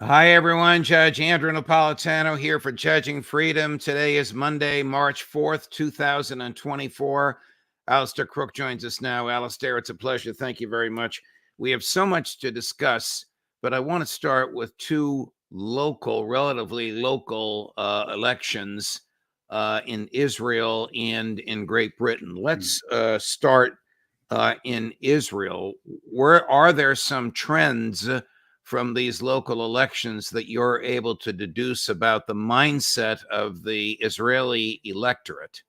Hi, everyone. Judge Andrew Napolitano here for Judging Freedom. Today is Monday, March 4th, 2024. Alastair Crooke joins us now. Alastair, it's a pleasure. Thank you very much. We have so much to discuss, but I want to start with two relatively local elections in Israel and in Great Britain. Let's start in Israel. Are there some trends from these local elections that you're able to deduce about the mindset of the Israeli electorate?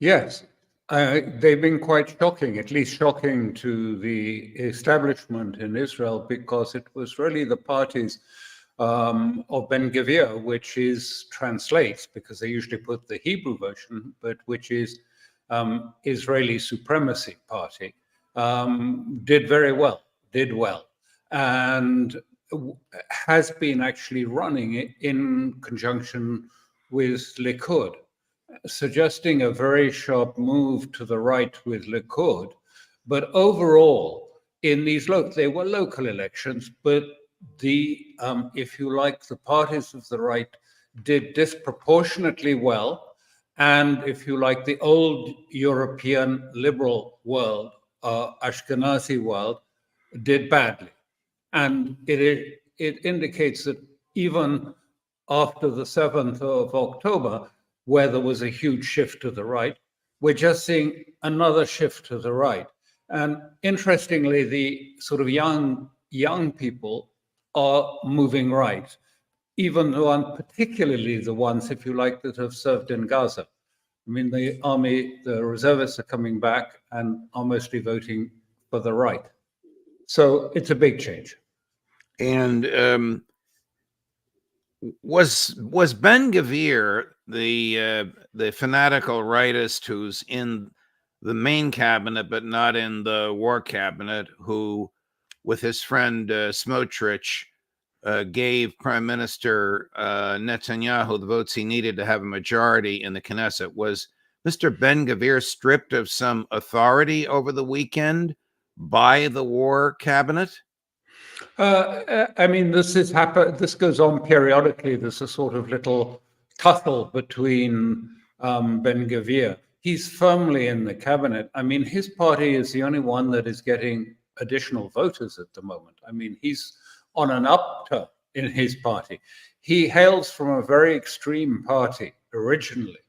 Yes, they've been quite shocking, at least shocking to the establishment in Israel, because it was really the parties of Ben Gavir, which translates, because they usually put the Hebrew version, but which is Israeli Supremacy Party, did well, and has been actually running in conjunction with Likud, suggesting a very sharp move to the right with Likud. But overall, in these they were local elections, but if you like, the parties of the right did disproportionately well. And if you like, the old European liberal world, Ashkenazi world, did badly. And it indicates that even after the 7th of October, where there was a huge shift to the right, we're just seeing another shift to the right. And interestingly, the sort of young people are moving right, even though particularly the ones, if you like, that have served in Gaza. I mean, the reservists are coming back and are mostly voting for the right. So it's a big change. And was Ben Gavir the fanatical rightist who's in the main cabinet but not in the war cabinet, who, with his friend Smotrich, gave Prime Minister Netanyahu the votes he needed to have a majority in the Knesset? Was Mr. Ben Gavir stripped of some authority over the weekend by the war cabinet? I mean, this goes on periodically. There's a sort of little tussle between Ben Gavir. He's firmly in the cabinet. I mean, his party is the only one that is getting additional voters at the moment. I mean, he's on an upturn in his party. He hails from a very extreme party originally.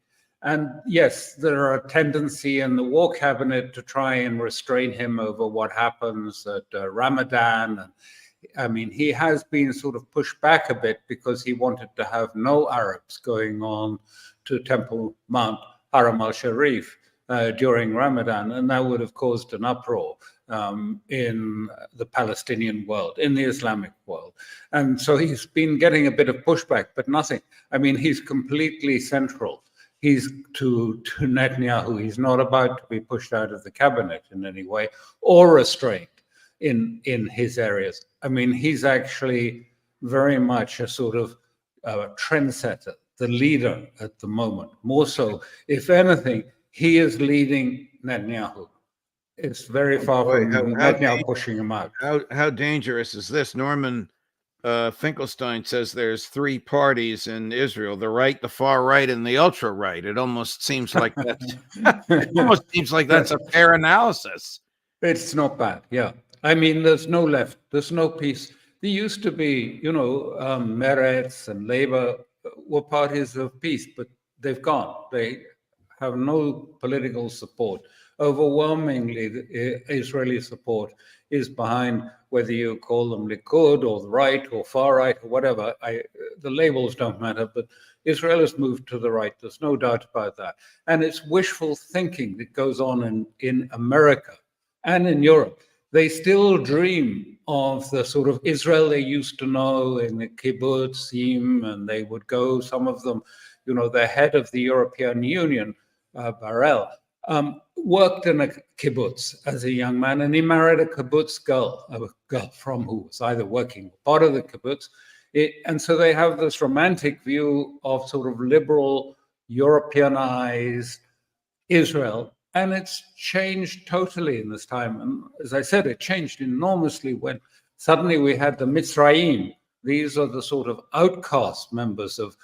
And yes, there are a tendency in the war cabinet to try and restrain him over what happens at Ramadan. I mean, he has been sort of pushed back a bit because he wanted to have no Arabs going on to Temple Mount Haram al-Sharif during Ramadan, and that would have caused an uproar in the Palestinian world, in the Islamic world. And so he's been getting a bit of pushback, but nothing. I mean, he's completely central. He's to Netanyahu. He's not about to be pushed out of the cabinet in any way or restrained in his areas. I mean, he's actually very much a sort of trendsetter, the leader at the moment. More so, if anything, he is leading Netanyahu. It's very far from Netanyahu pushing him out. How dangerous is this? Norman Finkelstein says there's three parties in Israel: the right, the far right, and the ultra right. It almost seems like that's a fair analysis. It's not bad, yeah. I mean, there's no left, there's no peace. There used to be, Meretz and Labour were parties of peace, but they've gone. They have no political support. Overwhelmingly, the Israeli support is behind, whether you call them Likud or the right or far right or whatever. The labels don't matter, but Israel has moved to the right. There's no doubt about that. And it's wishful thinking that goes on in America and in Europe. They still dream of the sort of Israel they used to know in the kibbutzim, and they would go, some of them, the head of the European Union, Barel, worked in a kibbutz as a young man, and he married a kibbutz girl, a girl from who was either working or part of the kibbutz. And so they have this romantic view of sort of liberal, Europeanized Israel. And it's changed totally in this time. And as I said, it changed enormously when suddenly we had the Mitzrayim These are the sort of outcast members of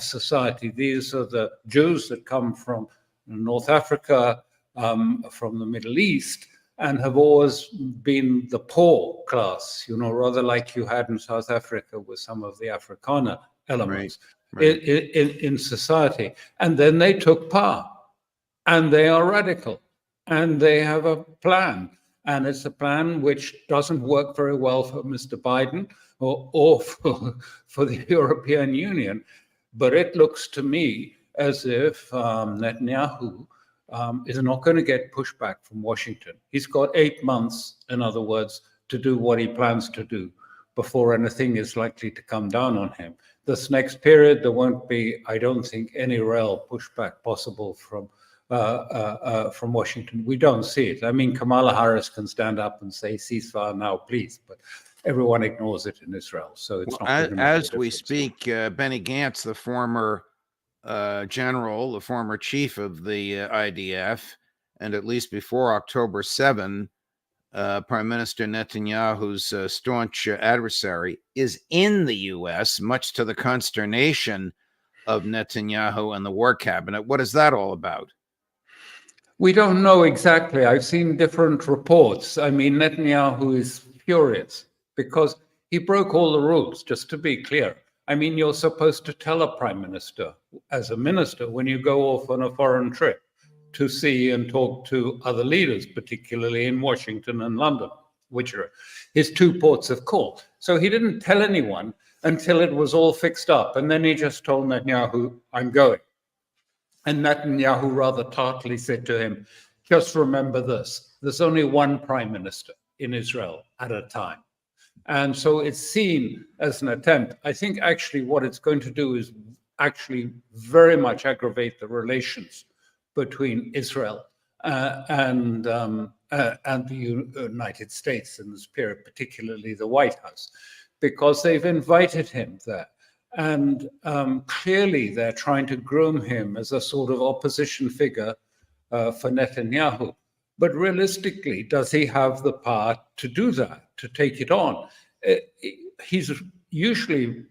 society. These are the Jews that come from North Africa, from the Middle East, and have always been the poor class, rather like you had in South Africa with some of the Afrikaner elements in society. And then they took power, and they are radical, and they have a plan. And it's a plan which doesn't work very well for Mr. Biden or for the European Union. But it looks to me as if Netanyahu is not going to get pushback from Washington. He's got 8 months, in other words, to do what he plans to do before anything is likely to come down on him. This next period, there won't be, I don't think, any real pushback possible from Washington. We don't see it. I mean, Kamala Harris can stand up and say, ceasefire now, please, but everyone ignores it in Israel. So it's not as we speak, Benny Gantz, the former general, the former chief of the IDF, and at least before October 7, Prime Minister Netanyahu's staunch adversary, is in the U.S., much to the consternation of Netanyahu and the war cabinet. What is that all about? We don't know exactly. I've seen different reports. I mean, Netanyahu is furious because he broke all the rules, just to be clear. I mean, you're supposed to tell a prime minister, as a minister, when you go off on a foreign trip to see and talk to other leaders, particularly in Washington and London, which are his two ports of call. So he didn't tell anyone until it was all fixed up. And then he just told Netanyahu, I'm going. And Netanyahu rather tartly said to him, just remember this, there's only one prime minister in Israel at a time. And so it's seen as an attempt. I think actually what it's going to do is actually very much aggravate the relations between Israel and the United States in this period, particularly the White House, because they've invited him there. And clearly they're trying to groom him as a sort of opposition figure for Netanyahu. But realistically, does he have the power to do that, to take it on? He's usually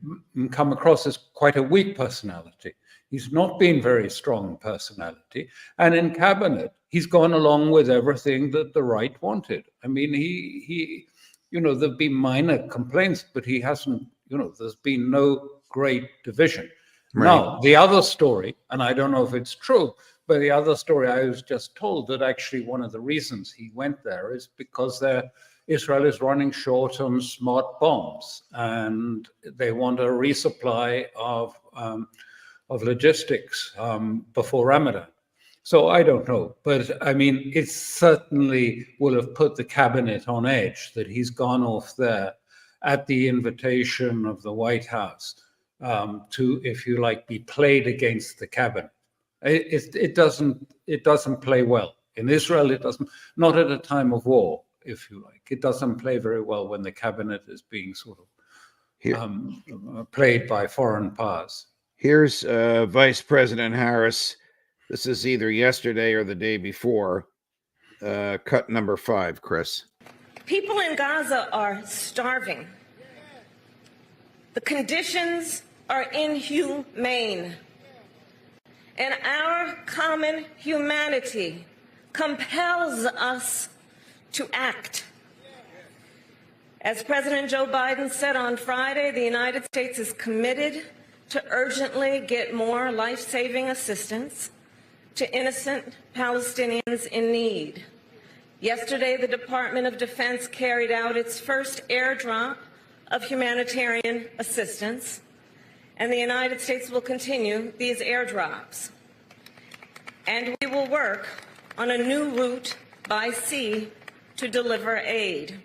come across as quite a weak personality. He's not been very strong personality. And in cabinet, he's gone along with everything that the right wanted. I mean, he there've been minor complaints, but he hasn't, there's been no great division. Right. Now, the other story, and I don't know if it's true, but the other story I was just told that actually one of the reasons he went there is because Israel is running short on smart bombs, and they want a resupply of logistics before Ramadan. So I don't know, but I mean, it certainly will have put the cabinet on edge that he's gone off there at the invitation of the White House to, if you like, be played against the cabinet. It doesn't play well in Israel. It doesn't, not at a time of war, if you like. It doesn't play very well when the cabinet is being sort of played by foreign powers. Here's Vice President Harris. This is either yesterday or the day before. Cut number 5, Chris. People in Gaza are starving. The conditions are inhumane. And our common humanity compels us to act. As President Joe Biden said on Friday, the United States is committed to urgently get more life-saving assistance to innocent Palestinians in need. Yesterday, the Department of Defense carried out its first airdrop of humanitarian assistance, and the United States will continue these airdrops. And we will work on a new route by sea to deliver aid.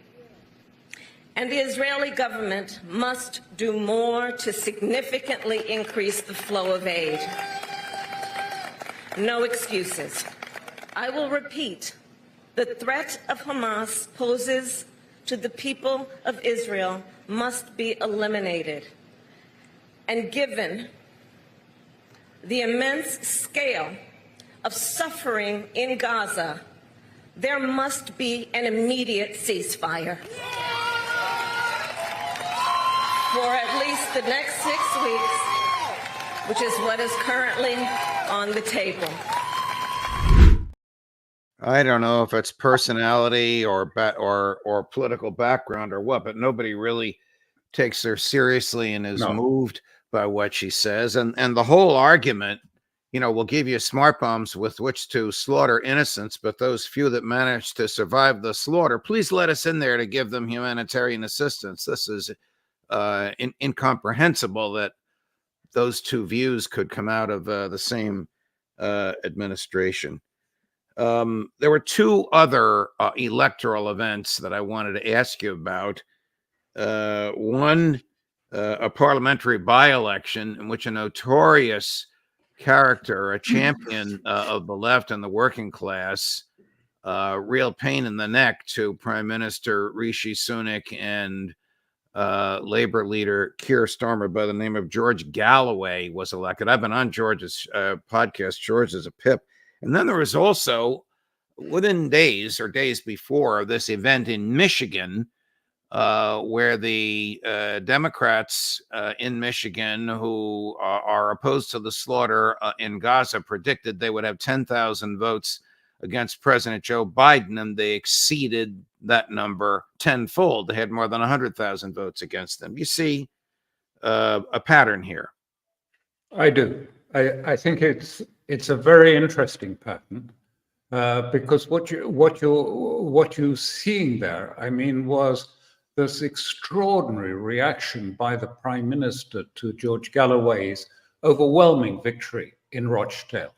And the Israeli government must do more to significantly increase the flow of aid. No excuses. I will repeat, the threat of Hamas poses to the people of Israel must be eliminated. And given the immense scale of suffering in Gaza, there must be an immediate ceasefire. for at least the next 6 weeks, which is what is currently on the table. I don't know if it's personality or political background or what, but nobody really takes her seriously and is moved by what she says. And the whole argument, we'll give you smart bombs with which to slaughter innocents, but those few that manage to survive the slaughter, please let us in there to give them humanitarian assistance. This is incomprehensible that those two views could come out of the same administration. There were two other electoral events that I wanted to ask you about. One, a parliamentary by-election in which a notorious character, a champion of the left and the working class, real pain in the neck to Prime Minister Rishi Sunak and Labor leader Keir Starmer by the name of George Galloway was elected. I've been on George's podcast. George is a pip. And then there was also, within days or days before, this event in Michigan, where the Democrats in Michigan who are opposed to the slaughter in Gaza predicted they would have 10,000 votes against President Joe Biden, and they exceeded that number tenfold. They had more than 100,000 votes against them. You see a pattern here. I do. I think it's a very interesting pattern because what you're seeing there, I mean, was this extraordinary reaction by the Prime Minister to George Galloway's overwhelming victory in Rochdale.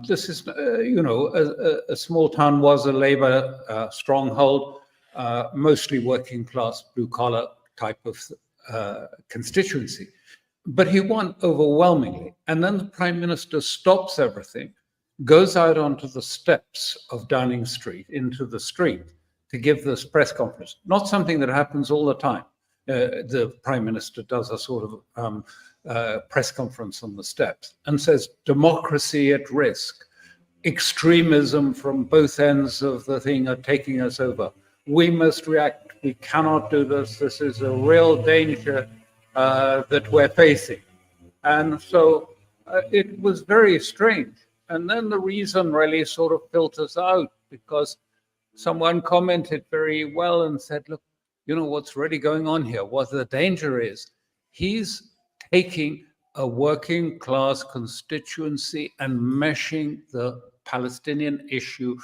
This is, a small town, was a Labour stronghold, mostly working class, blue collar type of constituency. But he won overwhelmingly. And then the Prime Minister stops everything, goes out onto the steps of Downing Street, into the street, to give this press conference. Not something that happens all the time. The Prime Minister does a sort of press conference on the steps and says, democracy at risk, extremism from both ends of the thing are taking us over. We must react. We cannot do this. This is a real danger that we're facing. And so it was very strange. And then the reason really sort of filters out, because someone commented very well and said, look, what's really going on here, what the danger is, he's taking a working class constituency and meshing the Palestinian issue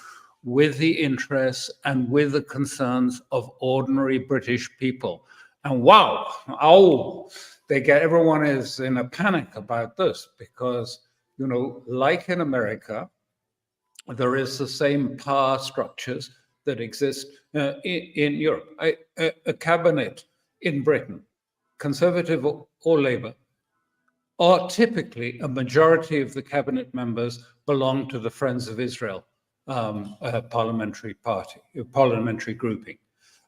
with the interests and with the concerns of ordinary British people. And everyone is in a panic about this because, like in America, there is the same power structures that exist in Europe. A cabinet in Britain, Conservative or Labour, are typically a majority of the cabinet members belong to the Friends of Israel parliamentary party, parliamentary grouping.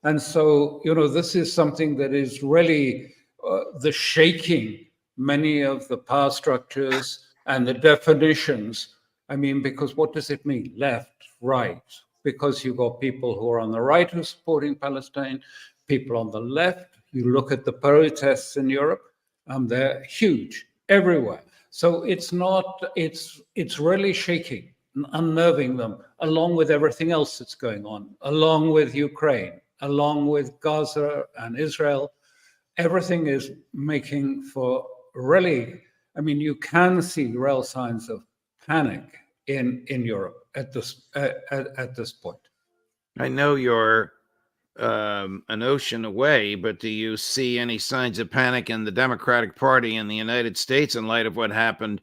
And so, this is something that is really the shaking many of the power structures and the definitions. I mean, because what does it mean? Left, right? Because you've got people who are on the right who are supporting Palestine, people on the left. You look at the protests in Europe, they're huge everywhere. So it's really shaking, unnerving them, along with everything else that's going on, along with Ukraine, along with Gaza and Israel. Everything is making for really, you can see real signs of panic in Europe at this point. I know you're an ocean away, but do you see any signs of panic in the Democratic Party in the United States in light of what happened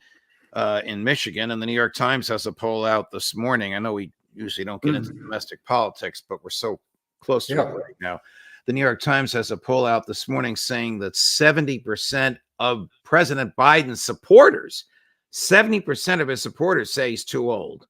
in Michigan? And the New York Times has a poll out this morning. I know we usually don't get into domestic politics, but we're so close to it right now. The New York Times has a poll out this morning saying that 70% of President Biden's supporters, 70% of his supporters say he's too old.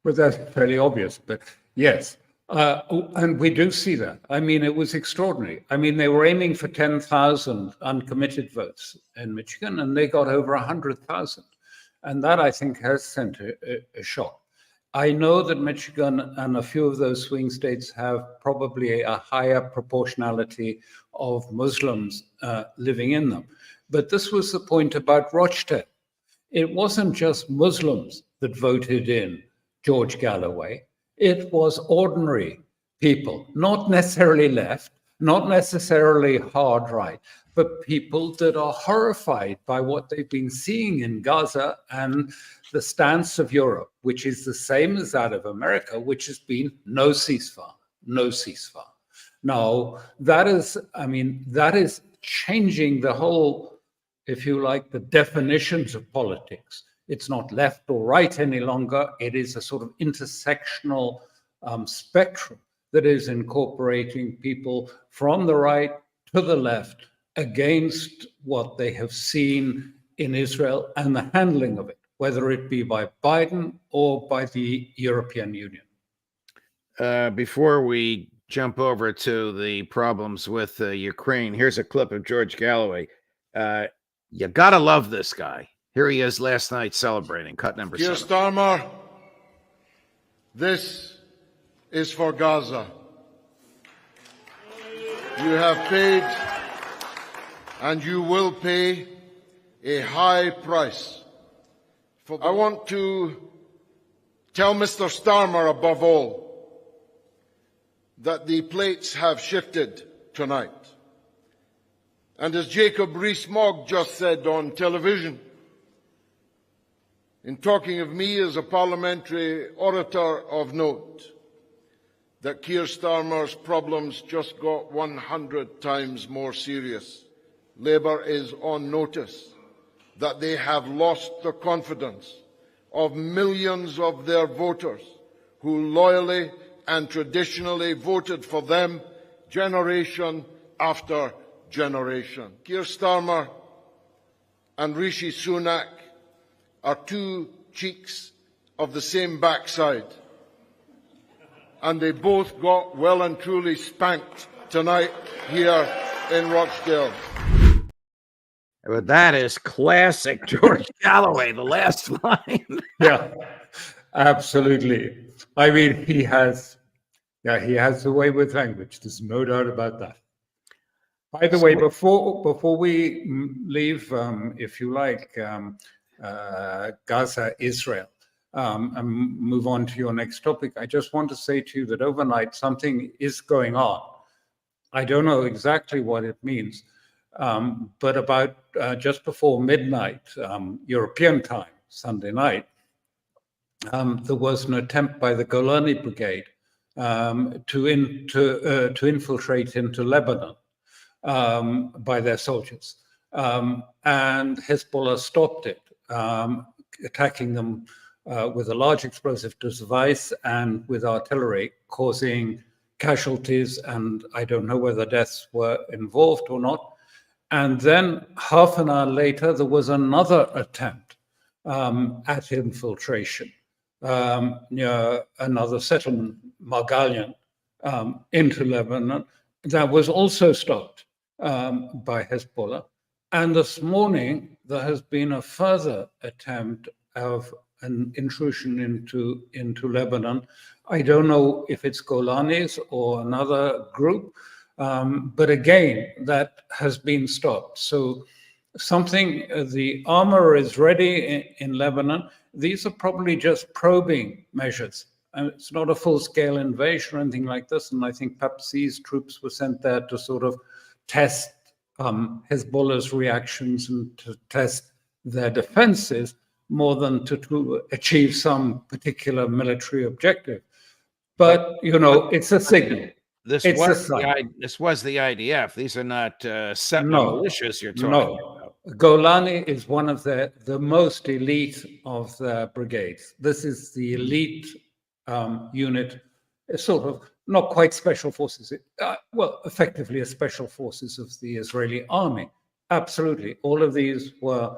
Well, that's fairly obvious, but yes. And we do see that. It was extraordinary. They were aiming for 10,000 uncommitted votes in Michigan, and they got over 100,000. And that, I think, has sent a shock. I know that Michigan and a few of those swing states have probably a higher proportionality of Muslims living in them. But this was the point about Rochdale. It wasn't just Muslims that voted in George Galloway. It was ordinary people, not necessarily left, not necessarily hard right, but people that are horrified by what they've been seeing in Gaza and the stance of Europe, which is the same as that of America, which has been no ceasefire, no ceasefire. Now, that is changing the whole, if you like, the definitions of politics. It's not left or right any longer. It is a sort of intersectional spectrum that is incorporating people from the right to the left against what they have seen in Israel and the handling of it, whether it be by Biden or by the European Union. Before we jump over to the problems with Ukraine, here's a clip of George Galloway. You gotta love this guy. Here he is last night celebrating, cut number 7. Keir Starmer, this is for Gaza. You have paid and you will pay a high price. I want to tell Mr. Starmer above all that the plates have shifted tonight. And as Jacob Rees-Mogg just said on television, in talking of me as a parliamentary orator of note, that Keir Starmer's problems just got 100 times more serious. Labour is on notice that they have lost the confidence of millions of their voters who loyally and traditionally voted for them generation after generation. Keir Starmer and Rishi Sunak are two cheeks of the same backside, and they both got well and truly spanked tonight here in Rochdale. But that is classic George Galloway, the last line. Yeah, absolutely. I mean, he has a way with language. There's no doubt about that. By the way, before we leave, if you like, Gaza, Israel, and move on to your next topic, I just want to say to you that overnight something is going on. I don't know exactly what it means, but about just before midnight, European time, Sunday night, there was an attempt by the Golani Brigade to infiltrate into Lebanon by their soldiers, and Hezbollah stopped it, attacking them with a large explosive device and with artillery, causing casualties, and I don't know whether deaths were involved or not. And then half an hour later, there was another attempt at infiltration near another settlement, Margalian, into Lebanon. That was also stopped by Hezbollah. And this morning, there has been a further attempt of an intrusion into Lebanon. I don't know if it's Golani's or another group, but again, that has been stopped. So the armor is ready in Lebanon. These are probably just probing measures. And it's not a full-scale invasion or anything like this. And I think perhaps these troops were sent there to sort of test Hezbollah's reactions and to test their defenses more than to achieve some particular military objective. But, you know, it's a signal. This was the IDF. These are not settler militias you're talking about. Golani is one of the most elite of the brigades. This is the elite unit, sort of not quite special forces, well, effectively a special forces of the Israeli army. Absolutely. All of these were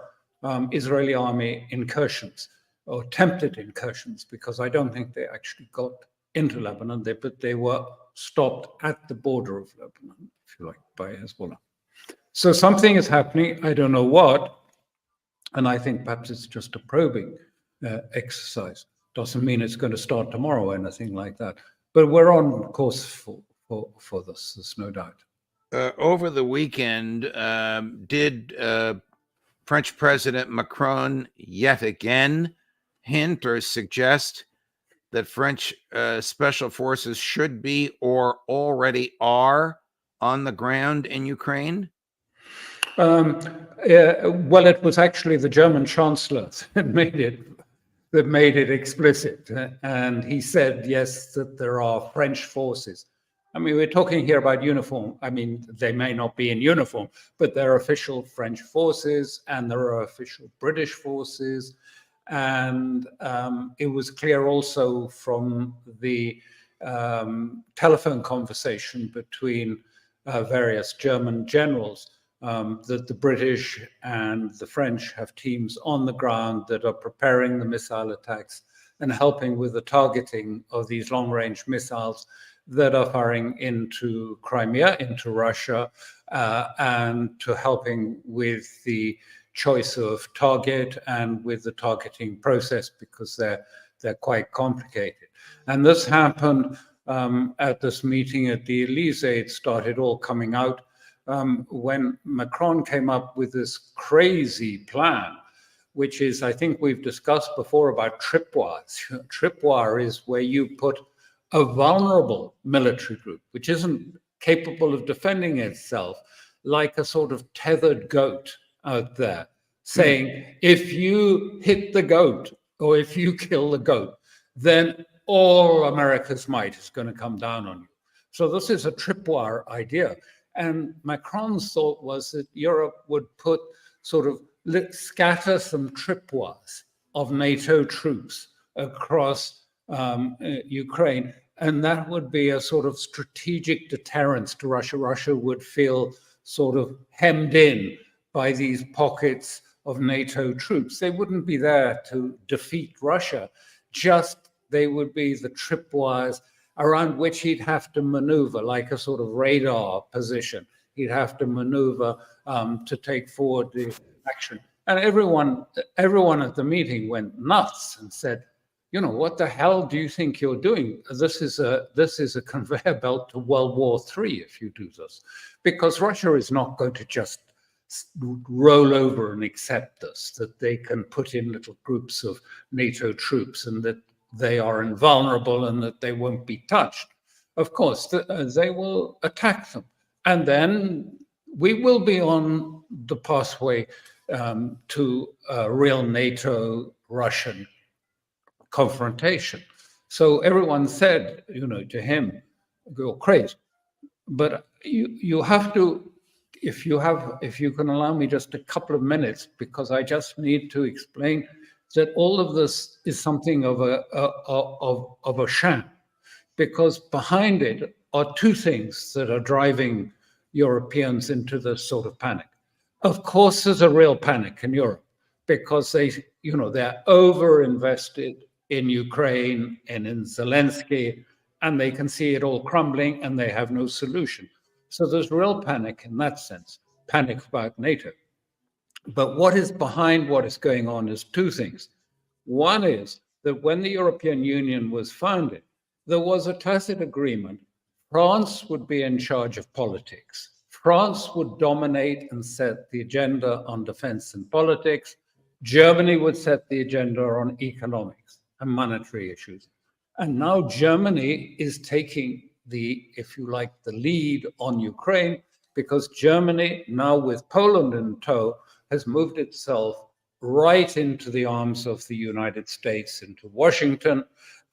Israeli army incursions or attempted incursions, because I don't think they actually got into Lebanon, but they were stopped at the border of Lebanon, if you like, by Hezbollah. So something is happening, I don't know what, and I think perhaps it's just a probing exercise. Doesn't mean it's going to start tomorrow or anything like that. But we're on course for this, there's no doubt. Over the weekend, did French President Macron yet again hint or suggest that French special forces should be or already are on the ground in Ukraine? Well, it was actually the German Chancellor that made it explicit. And he said, yes, that there are French forces. I mean, we're talking here about uniform. I mean, they may not be in uniform, but there are official French forces and there are official British forces. And it was clear also from the telephone conversation between various German generals that the British and the French have teams on the ground that are preparing the missile attacks and helping with the targeting of these long-range missiles that are firing into Crimea, into Russia, and to helping with the choice of target and with the targeting process, because they're quite complicated. And this happened at this meeting at the Elysee. It started all coming out when Macron came up with this crazy plan, which is, I think we've discussed before about tripwires. Tripwire is where you put a vulnerable military group, which isn't capable of defending itself, like a sort of tethered goat out there, saying, if you hit the goat or if you kill the goat, then all America's might is going to come down on you. So this is a tripwire idea. And Macron's thought was that Europe would put scatter some tripwires of NATO troops across Ukraine, and that would be a sort of strategic deterrence to Russia. Russia would feel sort of hemmed in by these pockets of NATO troops. They wouldn't be there to defeat Russia, just they would be the tripwires around which he'd have to maneuver, like a sort of radar position. He'd have to maneuver to take forward the action. And everyone at the meeting went nuts and said, you know, what the hell do you think you're doing? This is a conveyor belt to World War III if you do this, because Russia is not going to just roll over and accept this, that they can put in little groups of NATO troops and that they are invulnerable and that they won't be touched. Of course, they will attack them. And then we will be on the pathway to a real NATO-Russian confrontation. So everyone said, you know, to him, "Go crazy." But you have to, if you can allow me just a couple of minutes, because I just need to explain that all of this is something of a sham, because behind it are two things that are driving Europeans into this sort of panic. Of course, there's a real panic in Europe because they're over-invested in Ukraine and in Zelensky, and they can see it all crumbling and they have no solution. So there's real panic in that sense, panic about NATO. But what is behind what is going on is two things. One is that when the European Union was founded, there was a tacit agreement. France would be in charge of politics. France would dominate and set the agenda on defense and politics. Germany would set the agenda on economics and monetary issues. And now Germany is taking the lead on Ukraine, because Germany, now with Poland in tow, has moved itself right into the arms of the United States, into Washington,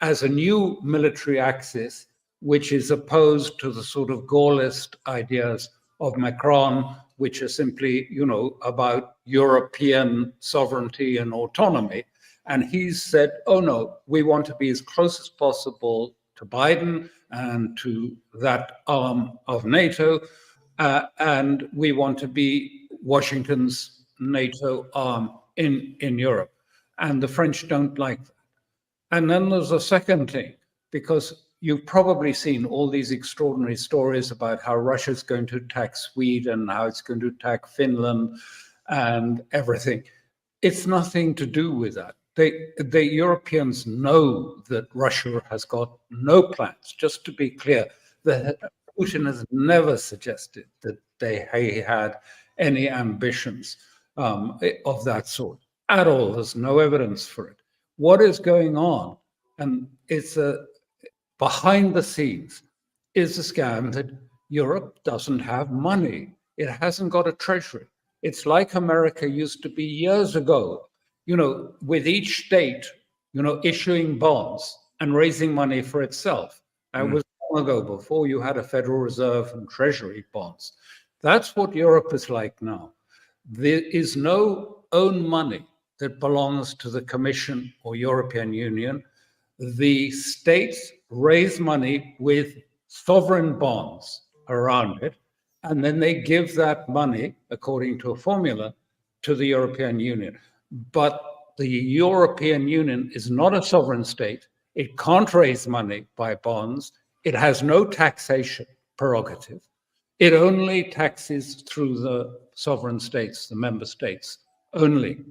as a new military axis, which is opposed to the sort of Gaullist ideas of Macron, which are simply, about European sovereignty and autonomy. And he's said, oh no, we want to be as close as possible to Biden and to that arm of NATO, and we want to be Washington's NATO arm in Europe. And the French don't like that. And then there's a second thing, because you've probably seen all these extraordinary stories about how Russia's going to attack Sweden, how it's going to attack Finland and everything. It's nothing to do with that. the Europeans know that Russia has got no plans. Just to be clear, Putin has never suggested that he had any ambitions of that sort at all. There's no evidence for it. What is going on, and it's behind the scenes, is a scam that Europe doesn't have money. It hasn't got a treasury. It's like America used to be years ago, with each state, issuing bonds and raising money for itself. That was long ago, before you had a Federal Reserve and Treasury bonds. That's what Europe is like now. There is no own money that belongs to the Commission or European Union. The states raise money with sovereign bonds around it, and then they give that money, according to a formula, to the European Union. But the European Union is not a sovereign state. It can't raise money by bonds. It has no taxation prerogative. It only taxes through the sovereign states, the member states only.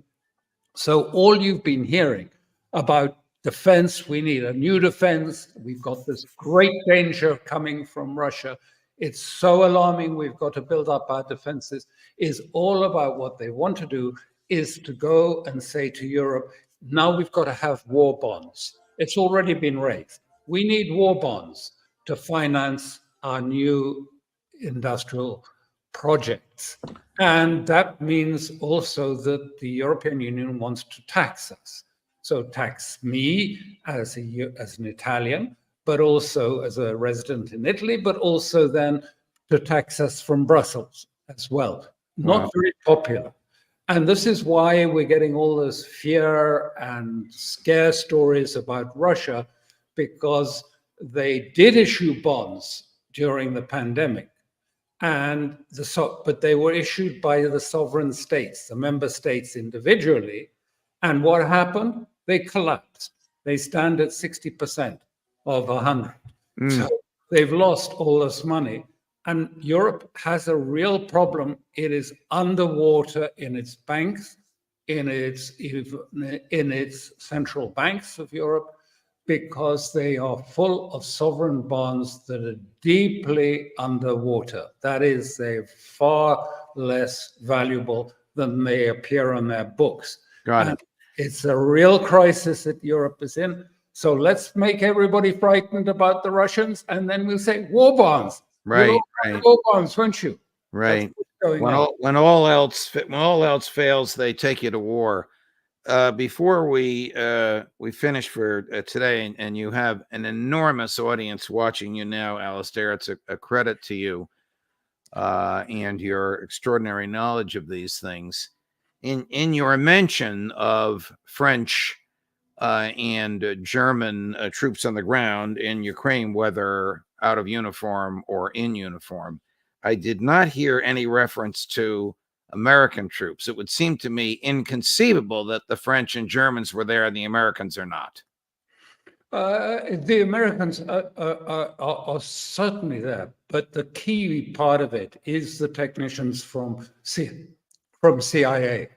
So all you've been hearing about defense, we need a new defense, we've got this great danger coming from Russia, it's so alarming, we've got to build up our defenses, is all about what they want to do is to go and say to Europe, now we've got to have war bonds. It's already been raised. We need war bonds to finance our new industrial projects. And that means also that the European Union wants to tax us. So tax me as an Italian, but also as a resident in Italy, but also then to tax us from Brussels as well. Not very popular. And this is why we're getting all this fear and scare stories about Russia, because they did issue bonds during the pandemic, but they were issued by the sovereign states, the member states individually. And what happened? They collapsed. They stand at 60% of 100. So they've lost all this money. And Europe has a real problem. It is underwater in its banks, in its central banks of Europe, because they are full of sovereign bonds that are deeply underwater. That is, they're far less valuable than they appear on their books. Got it. It's a real crisis that Europe is in. So let's make everybody frightened about the Russians, and then we'll say war bonds. Right. War bonds, won't you? Right. When all else fails, they take you to war. Before we finish for today, and you have an enormous audience watching you now, Alastair, it's a credit to you and your extraordinary knowledge of these things. In your mention of French and German troops on the ground in Ukraine, whether out of uniform or in uniform, I did not hear any reference to American troops. It would seem to me inconceivable that the French and Germans were there and the Americans are not. The Americans are certainly there, but the key part of it is the technicians from CIA.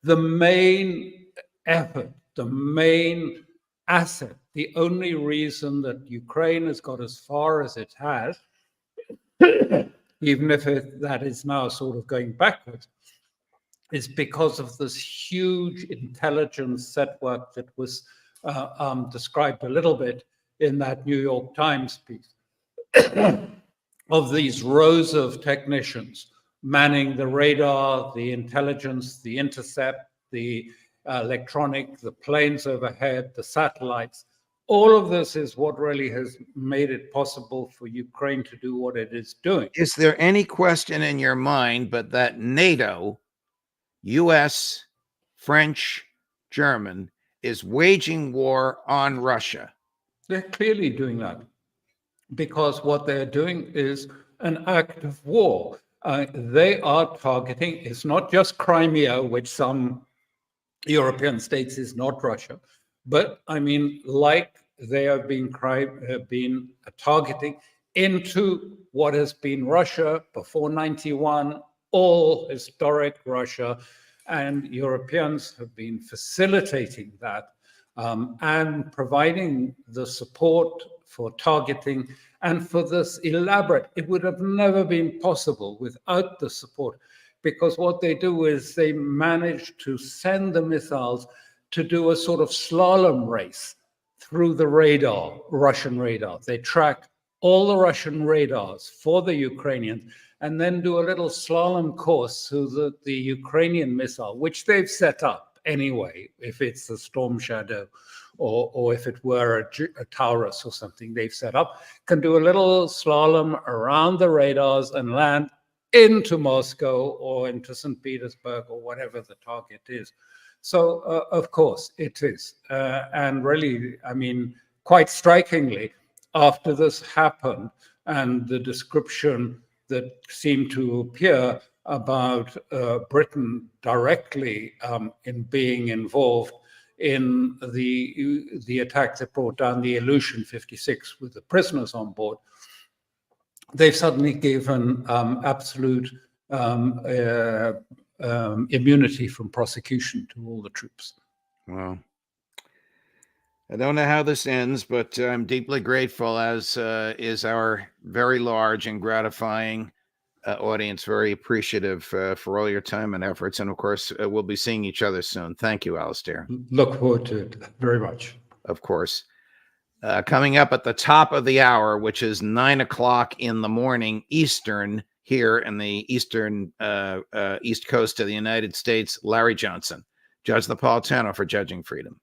The main effort, the main asset, the only reason that Ukraine has got as far as it has, even if that is now sort of going backwards, is because of this huge intelligence network that was described a little bit in that New York Times piece of these rows of technicians manning the radar, the intelligence, the intercept, the electronic, the planes overhead, the satellites. All of this is what really has made it possible for Ukraine to do what it is doing. Is there any question in your mind but that NATO, US, French, German, is waging war on Russia? They're clearly doing that because what they're doing is an act of war. They are targeting, it's not just Crimea, which some European states is not Russia, but I mean, like they have been targeting into what has been Russia before 91, all historic Russia, and Europeans have been facilitating that and providing the support for targeting and for this elaborate. It would have never been possible without the support, because what they do is they manage to send the missiles to do a sort of slalom race through the radar, Russian radar. They track all the Russian radars for the Ukrainians and then do a little slalom course so that the Ukrainian missile, which they've set up anyway, if it's the Storm Shadow or if it were a Taurus or something they've set up, can do a little slalom around the radars and land into Moscow or into St. Petersburg or whatever the target is. So, of course, it is. And really, I mean, quite strikingly, after this happened and the description that seemed to appear about Britain directly in being involved in the attack that brought down the Aleutian 56 with the prisoners on board, they've suddenly given absolute immunity from prosecution to all the troops. Well, I don't know how this ends, but I'm deeply grateful, as is our very large and gratifying audience, very appreciative for all your time and efforts. And of course, we'll be seeing each other soon. Thank you, Alastair. Look forward to it very much. Of course. Coming up at the top of the hour, which is 9 o'clock in the morning Eastern, here in the eastern East Coast of the United States, Larry Johnson, Judge Napolitano for Judging Freedom.